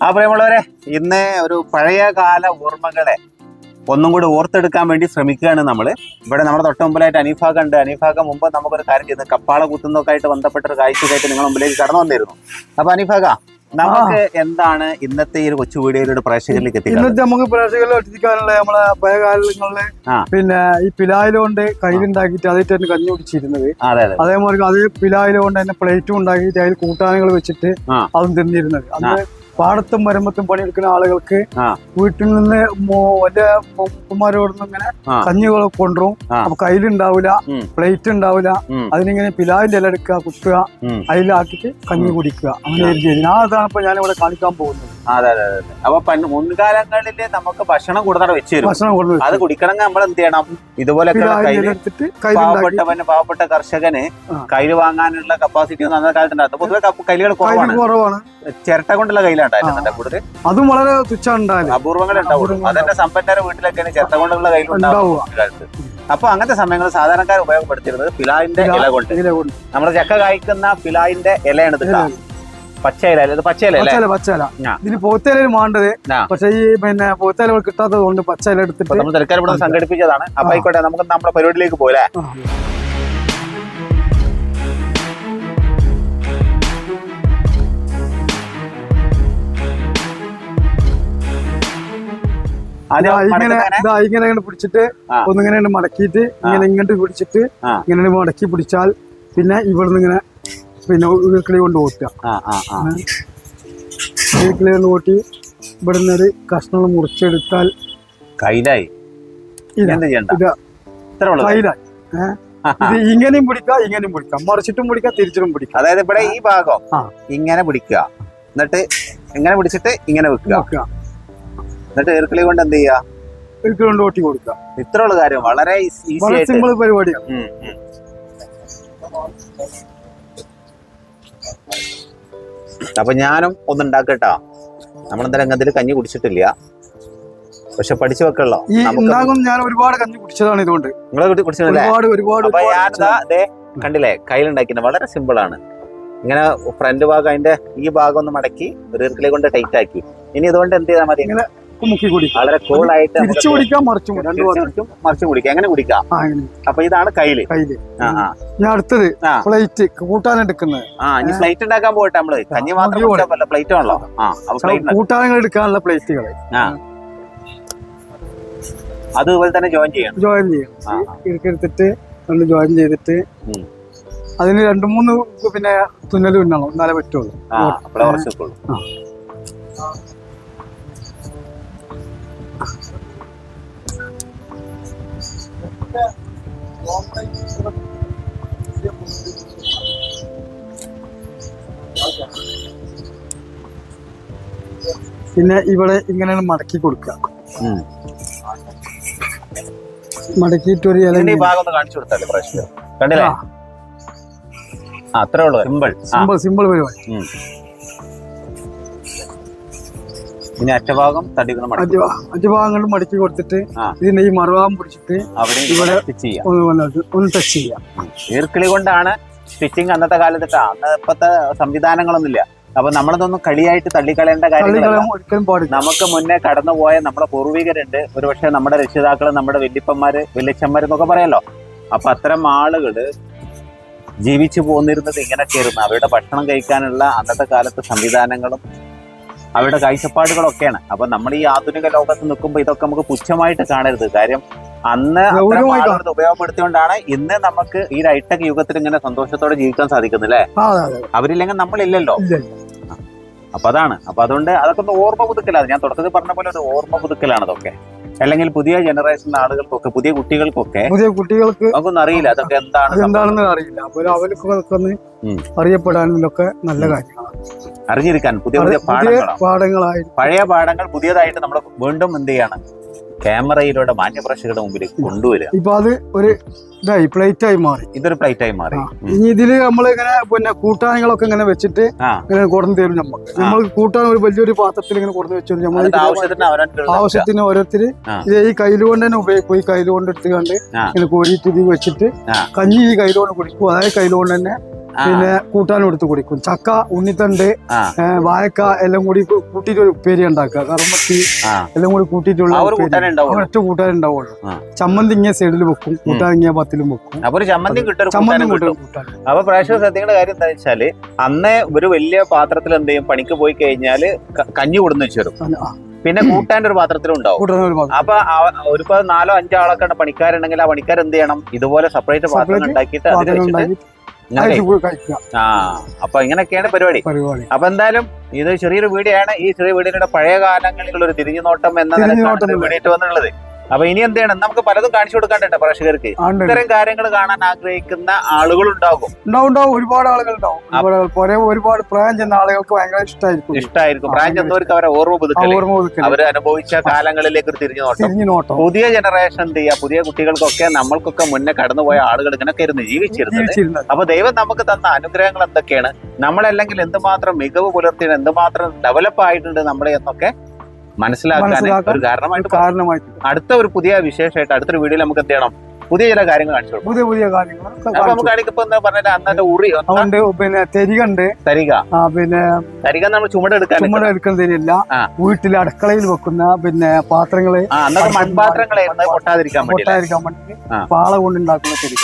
ആ പ്രിയമുള്ളവരെ, ഇന്ന് ഒരു പഴയ കാല ഓർമ്മകളെ ഒന്നും കൂടി ഓർത്തെടുക്കാൻ വേണ്ടി ശ്രമിക്കുകയാണ് നമ്മൾ. ഇവിടെ നമ്മുടെ തൊട്ട് മുമ്പിലായിട്ട് അനീഫാക്ക ഉണ്ട്. അനീഫാക്ക മുമ്പ് നമുക്കൊരു കാര്യം ചെയ്ത് കപ്പാള കുത്തുന്നതൊക്കെ ആയിട്ട് ബന്ധപ്പെട്ട ഒരു കാഴ്ചയായിട്ട് നിങ്ങൾ മുമ്പിലേക്ക് കടന്നു വന്നിരുന്നു. അപ്പൊ അനീഫാക്ക, നമുക്ക് എന്താണ് ഇന്നത്തെ ഈ ഒരു കൊച്ചു വീഡിയോയിലൂടെ പ്രേക്ഷകരിലേക്ക് എത്തിക്കുന്നത്? ഇന്നത്തെ നമുക്ക് പ്രേക്ഷകരിൽ എത്തിക്കാനുള്ള നമ്മളെ പഴയ കാലങ്ങളിലെ പിന്നെ ഈ പിലായില കൊണ്ട് കയ്യിലുണ്ടാക്കിയിട്ട് അതിട്ട് കഞ്ഞി കുടിച്ചിരുന്നത്. അതേപോലെ അതേ പിലായില കൊണ്ട് തന്നെ പ്ലേറ്റും ഉണ്ടാക്കിയിട്ട് അതിൽ കൂട്ടാനുകൾ വെച്ചിട്ട് അതും തിന്നിരുന്നത്. അന്ന് പാടത്തും മരമ്പത്തും പണിയെടുക്കുന്ന ആളുകൾക്ക് വീട്ടിൽ നിന്ന് വലിയ ഉപ്പന്മാരോടൊന്നും ഇങ്ങനെ കഞ്ഞികൾ കൊണ്ടുവരും. അപ്പൊ കയ്യിലുണ്ടാവില്ല, പ്ലേറ്റ് ഉണ്ടാവില്ല. അതിനിങ്ങനെ പിലാവിന്റെ ഇല എടുക്കുക, കുത്തുക, അതിലാക്കിട്ട് കഞ്ഞി കുടിക്കുക. അങ്ങനെ അതാണ് ഇപ്പൊ ഞാനിവിടെ കാണിക്കാൻ പോകുന്നത്. അതെ അതെ അതെ. അപ്പൊ മുൻകാലങ്ങളില് നമുക്ക് ഭക്ഷണം കൊടുത്താൽ വെച്ചു അത് കുടിക്കണമെങ്കിൽ നമ്മൾ എന്ത് ചെയ്യണം? ഇതുപോലെ പാവപ്പെട്ട കർഷകന് കയ്യിൽ വാങ്ങാനുള്ള കപ്പാസിറ്റി ഒന്നും അന്നത്തെ കാലത്തുണ്ടായിരുന്നു. പൊതുവെ കൈലുകൾ കുറവാണ്. ചിരട്ട കൊണ്ടുള്ള കയ്യിലുണ്ടായിരുന്നു കൂടുതൽ. അതും വളരെ തുച്ഛമുണ്ടായിരുന്നു, അപൂർവങ്ങൾ ഉണ്ടാവുള്ളൂ. അതെന്റെ സമ്പന്നരുടെ വീട്ടിലൊക്കെയാണ് ചിരട്ട കൊണ്ടുള്ള കയ്യിലുണ്ടാവുക കാലത്ത്. അപ്പൊ അങ്ങനത്തെ സമയങ്ങൾ സാധാരണക്കാർ ഉപയോഗപ്പെടുത്തിയിരുന്നത് പിലാവിന്റെ ഇല കൊണ്ട്. നമ്മൾ ചക്ക കായ്ക്കുന്ന പിലാവിന്റെ ഇലയാണ് ഇത്. പച്ചയില, പച്ചയില ഇതിന് പോത്തേലും വേണ്ടത്. പക്ഷെ ഈ പിന്നെ പോത്തേല കിട്ടാത്തത് കൊണ്ട് പച്ചയില എടുത്തിട്ട് നമ്മൾ തൽക്കാലം ഇവിടെ സംഘടിപ്പിച്ചതാണ്. അപ്പൊ ആയിക്കോട്ടെ, നമുക്ക് നമ്മുടെ പരിപാടിയിലേക്ക് പോലെ. ഇങ്ങനെ പിടിച്ചിട്ട് ഒന്നിങ്ങനെ മടക്കിയിട്ട് ഇങ്ങനെ ഇങ്ങോട്ട് പിടിച്ചിട്ട് ഇങ്ങനെ മടക്കി പിടിച്ചാൽ പിന്നെ ഇവിടുന്ന് ഇങ്ങനെ പിന്നെ ഉരുക്കളി കൊണ്ട് ഓട്ടുക. ഉരുക്കളി കൊണ്ട് ഓട്ടി ഇവിടുന്ന് ഒരു കഷ്ണം മുറിച്ചെടുത്താൽ കയ്യിലായി. കയ്യിലായി. ഇത് ഇങ്ങനെയും പിടിക്കാം, ഇങ്ങനെയും പിടിക്കാം, മറിച്ചിട്ടും പിടിക്കാം, തിരിച്ചിട്ടും പിടിക്കാം. അതായത് ഇവിടെ ഈ ഭാഗം ഇങ്ങനെ പിടിക്കുക, എന്നിട്ട് ഇങ്ങനെ പിടിച്ചിട്ട് ഇങ്ങനെ വെക്കുക, എന്നിട്ട് ഈർക്കിളി കൊണ്ട് എന്ത് ചെയ്യാ? ഈർക്കിളി കൊണ്ട് ഓട്ടി കൊടുക്കുക. ഇത്രയുള്ള കാര്യം, വളരെ സിമ്പിൾ പരിപാടിയാണ്. അപ്പൊ ഞാനും ഒന്നുണ്ടാക്കട്ടോ. നമ്മളെന്താ രംഗത്തിൽ കഞ്ഞി കുടിച്ചിട്ടില്ല, പക്ഷെ പഠിച്ചു വെക്കല്ലോ. ഞാൻ ഒരുപാട് കഞ്ഞി കുടിച്ചതാണ് ഇതുകൊണ്ട്. നിങ്ങളെ കുടിച്ചിട്ടില്ലേ? അപ്പൊ ഞാനിതാ അതെ കണ്ടില്ലേ, കയ്യിലുണ്ടാക്കിയത് വളരെ സിമ്പിൾ ആണ്. ഇങ്ങനെ ഫ്രണ്ട് ഭാഗം അതിന്റെ ഈ ഭാഗം ഒന്ന് മടക്കി ഒരു ഈർക്കിളി കൊണ്ട് ടൈറ്റ് ആക്കി. ഇനി ഇതുകൊണ്ട് എന്ത് ചെയ്താൽ മതി? വളരെ കൂളായിട്ട് മറിച്ചു കുടിക്കാം, എങ്ങനെ കുടിക്കാം. അപ്പൊ ഇതാണ് കയ്യില്. ഞാൻ അടുത്തത് പ്ലേറ്റ് കൂട്ടാനെടുക്കുന്നത്. ഇനി പ്ലേറ്റ് ഉണ്ടാക്കാൻ പോയിട്ട് നമ്മള് കഞ്ഞി മാത്രം പ്ലേറ്റ് ആണല്ലോ. കൂട്ടാനുകൾ എടുക്കാനുള്ള പ്ലേറ്റുകൾ അതുപോലെ തന്നെ ജോയിൻ ചെയ്യണം. എടുത്തിട്ട് ജോയിൻ ചെയ്തിട്ട് അതിന് 2-3 പിന്നെ തുന്നലും ഉണ്ടല്ലോ, എന്നാലേ പറ്റുള്ളൂ. പിന്നെ ഇവിടെ ഇങ്ങനെ മടക്കി കൊടുക്കുക. മടക്കിയിട്ട് ഒരു ഇല ഭാഗം ഒന്ന് കാണിച്ചു കൊടുത്താലേ പ്രശ്നം. കണ്ടില്ലേ? അത്രേ ഉള്ളൂ. സിമ്പിൾ പരിപാടി. ഇനി അറ്റഭാഗം അറ്റഭാഗങ്ങൾ മടക്കി കൊടുത്തിട്ട് ഇതിന്റെ ഈ മറുഭാഗം പിടിച്ചിട്ട് ഇവിടെ ഒന്ന് ടച്ച് ചെയ്യാം. ഈർക്കിളി കൊണ്ടാണ് സ്റ്റിച്ചിങ് അന്നത്തെ കാലത്ത്. അന്ന് ഇപ്പത്തെ സംവിധാനങ്ങളൊന്നുമില്ല. അപ്പൊ നമ്മളതൊന്നും കളിയായിട്ട് തള്ളിക്കളയേണ്ട കാര്യങ്ങൾ. നമുക്ക് മുന്നേ കടന്നുപോയ നമ്മുടെ പൂർവികരുണ്ട്, ഒരുപക്ഷെ നമ്മുടെ രക്ഷിതാക്കള്, നമ്മുടെ വല്യപ്പന്മാര്, വല്യച്ഛന്മാരെന്നൊക്കെ പറയാലോ. അപ്പൊ അത്തരം ആളുകള് ജീവിച്ചു പോന്നിരുന്നത് ഇങ്ങനെയൊക്കെയായിരുന്നു. അവരുടെ ഭക്ഷണം കഴിക്കാനുള്ള അന്നത്തെ കാലത്ത് സംവിധാനങ്ങളും അവരുടെ കാഴ്ചപ്പാടുകളൊക്കെയാണ്. അപ്പൊ നമ്മൾ ഈ ആധുനിക ലോകത്ത് നിൽക്കുമ്പോൾ ഇതൊക്കെ നമുക്ക് പുച്ഛമായിട്ട് കാണരുത്. കാര്യം അന്ന് ഉപയോഗപ്പെടുത്തിയോണ്ടാണ് ഇന്ന് നമുക്ക് ഈ ഹൈടെക് യുഗത്തിൽ ഇങ്ങനെ സന്തോഷത്തോടെ ജീവിക്കാൻ സാധിക്കുന്നില്ലേ? അവരില്ലെങ്കിൽ നമ്മളില്ലല്ലോ. അപ്പൊ അതാണ്. അപ്പൊ അതുകൊണ്ട് അതൊക്കെ ഒന്ന് ഓർമ്മ പുതുക്കലാണ്. ഞാൻ തുടക്കത്തിൽ പറഞ്ഞ പോലെ ഒരു ഓർമ്മ പുതുക്കലാണ് അതൊക്കെ. അല്ലെങ്കിൽ പുതിയ ജനറേഷൻ ആളുകൾക്കൊക്കെ, പുതിയ കുട്ടികൾക്ക് നമുക്കൊന്നും അറിയില്ല അതൊക്കെ എന്താണെന്ന് അറിയില്ല. അപ്പോൾ അവർക്കൊക്കെ അറിയപ്പെടാനും ഒക്കെ നല്ല കാര്യങ്ങളാണ്. അറിഞ്ഞിരിക്കാൻ പുതിയ പുതിയ പാഠങ്ങളായി, പഴയ പാഠങ്ങൾ പുതിയതായിട്ട് നമ്മൾ വീണ്ടും എന്ത് ചെയ്യണം? ക്യാമറയിലൂടെ മാന്യപ്രേക്ഷകരുടെ മുമ്പിൽ കൊണ്ടുവരിക. ഇപ്പൊ അത് ഒരു പ്ലേറ്റ് ആയി മാറി. ഇതൊരു പ്ലേറ്റ് ആയി മാറി. ഇനി ഇതില് നമ്മളിങ്ങനെ പിന്നെ കൂട്ടാനുകളൊക്കെ ഇങ്ങനെ വെച്ചിട്ട് ഇങ്ങനെ കൊടുന്നു തരും. നമ്മൾ കൂട്ടാൻ ഒരു വലിയൊരു പാത്രത്തിൽ ഇങ്ങനെ കൊടുന്ന് വെച്ചു നമ്മൾ ആവശ്യത്തിന് ഓരോരുത്തര് ഈ കയ്യിലുകൊണ്ട് തന്നെ ഉപയോഗിക്കും. ഈ കയ്യിലുകൊണ്ട് എടുത്തുകൊണ്ട് ഇങ്ങനെ കോരിയിട്ട് ഇത് വെച്ചിട്ട് കഞ്ഞി ഈ കയ്യിലുകൊണ്ട് കുടിക്കും. അതായത് കയ്യിലുകൊണ്ട് തന്നെ പിന്നെ കൂട്ടാനും എടുത്ത് കുടിക്കും. ചക്ക, ഉണ്ണിത്തണ്ട്, വാഴക്ക എല്ലാം കൂടി കൂട്ടിയിട്ട് ഒരു ഉപ്പേരി ഉണ്ടാക്കുക. കറുമത്തി എല്ലാം കൂടി കൂട്ടിയിട്ടുള്ള ഒറ്റ കൂട്ടാൻ ഉണ്ടാവുള്ളൂ. ചമ്മന്തി ഇങ്ങനെ സൈഡിൽ വെക്കും, കൂട്ടാൻ ഇങ്ങനെ പത്തിലും വെക്കും. ചമ്മന്തി കിട്ടും. അപ്പൊ പ്രേക്ഷകർ ശ്രദ്ധിക്കേണ്ട കാര്യം എന്താ വെച്ചാല് അന്ന് ഒരു വലിയ പാത്രത്തിൽ എന്ത് ചെയ്യും, പണിക്ക് പോയി കഴിഞ്ഞാല് കഞ്ഞി കൊടുന്ന് വെച്ചു തരും. പിന്നെ കൂട്ടാൻ്റെ ഒരു പാത്രത്തിലും ഉണ്ടാവും. അപ്പൊ ഒരു 4-5 ആളൊക്കെ പണിക്കാരുണ്ടെങ്കിൽ ആ പണിക്കാർ എന്ത് ചെയ്യണം, ഇതുപോലെ സെപ്പറേറ്റ് പാത്രം ഉണ്ടാക്കിയിട്ട് അപ്പൊ ഇങ്ങനെയൊക്കെയാണ് പരിപാടി. അപ്പൊ എന്തായാലും ഇത് ചെറിയൊരു വീഡിയോ ആണ്. ഈ ചെറിയ വീഡിയോയുടെ പഴയ കാലങ്ങളിലുള്ള ഒരു തിരിഞ്ഞുനോട്ടം എന്നതാണ് വീഡിയോ വന്നുള്ളത്. അപ്പൊ ഇനി എന്ത് ചെയ്യണം, നമുക്ക് പലതും കാണിച്ചു കൊടുക്കാണ്ട് പ്രേക്ഷകർക്ക്. ഇത്തരം കാര്യങ്ങൾ കാണാൻ ആഗ്രഹിക്കുന്ന ആളുകൾ ഉണ്ടാകും. ഒരുപാട് ആളുകൾ ഉണ്ടാവും. ഒരുപാട് പ്രായം ചെന്ന ആളുകൾക്ക് ഭയങ്കര ഇഷ്ടമായിരിക്കും. പ്രായം ചെന്നവർക്ക് അവരെ ഓർമ്മ പുതുക്കൽ, അവർ അനുഭവിച്ച കാലങ്ങളിലേക്ക് ഒരു തിരിഞ്ഞുനോട്ടം. പുതിയ ജനറേഷൻ എന്ത് ചെയ്യുക, പുതിയ കുട്ടികൾക്കൊക്കെ നമ്മൾക്കൊക്കെ മുന്നേ കടന്നുപോയ ആളുകൾ ഇങ്ങനെയൊക്കെ ഇരുന്ന് ജീവിച്ചിരുന്നത്. അപ്പൊ ദൈവം നമുക്ക് തന്ന അനുഗ്രഹങ്ങൾ എന്തൊക്കെയാണ്, നമ്മളല്ലെങ്കിൽ എന്തുമാത്രം മികവ് പുലർത്തി, എന്തുമാത്രം ഡെവലപ്പ് ആയിട്ടുണ്ട് നമ്മളെ എന്നൊക്കെ മനസ്സിലാക്കാൻ ഒരു കാരണമായിട്ട് അടുത്ത ഒരു പുതിയ വിശേഷമായിട്ട് അടുത്തൊരു വീഡിയോയിൽ നമുക്ക് എന്ത് ചെയ്യണം, പുതിയ ചില കാര്യങ്ങൾ കാണിച്ചു കൊടുക്കും. പുതിയ കാര്യങ്ങൾ നമുക്ക് കാണിക്കപ്പോ എന്താ പറഞ്ഞാൽ അന്നത്തെ ഉറി പിന്നെ തരിക പിന്നെ നമ്മൾ ചുമടെടുക്കാൻ തരില്ല. വീട്ടിൽ അടുക്കളയിൽ വെക്കുന്ന പിന്നെ പാത്രങ്ങള്, അന്നത്തെ മൺപാത്രങ്ങളായിരുന്നു പൊട്ടാതിരിക്കാൻ വേണ്ടി പാള കൊണ്ടുണ്ടാക്കുന്ന തരിക.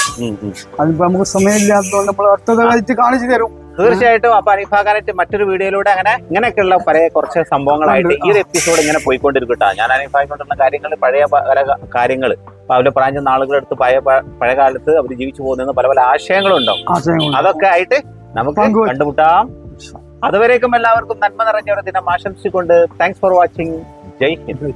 അതിപ്പോ നമുക്ക് സമയമില്ലാത്തതുകൊണ്ട് നമ്മൾ അടുത്തതായിട്ട് കാണിച്ചു തരും. തീർച്ചയായിട്ടും. അപ്പൊ അനീഫാക്കാനായിട്ട് മറ്റൊരു വീഡിയോയിലൂടെ അങ്ങനെയൊക്കെയുള്ള പഴയ കുറച്ച് സംഭവങ്ങളായിട്ട് ഈ ഒരു എപ്പിസോഡ് ഇങ്ങനെ പോയിക്കൊണ്ടിരിക്കട്ടാ. ഞാൻ അനീഫായിക്കൊണ്ടിരുന്ന കാര്യങ്ങൾ, പഴയ പല കാര്യങ്ങൾ, അവരുടെ പ്രായം ചെന്ന ആളുകളുടെ അടുത്ത് പഴയ കാലത്ത് അവർ ജീവിച്ചു പോകുന്ന പല പല ആശയങ്ങളും ഉണ്ടാവും. അതൊക്കെ ആയിട്ട് നമുക്ക് കണ്ടുമുട്ടാം. അതുവരേക്കും എല്ലാവർക്കും നന്മ നിറഞ്ഞ ഒരു ദിനം ആശംസിച്ചുകൊണ്ട് thanks for watching. Jai Hind.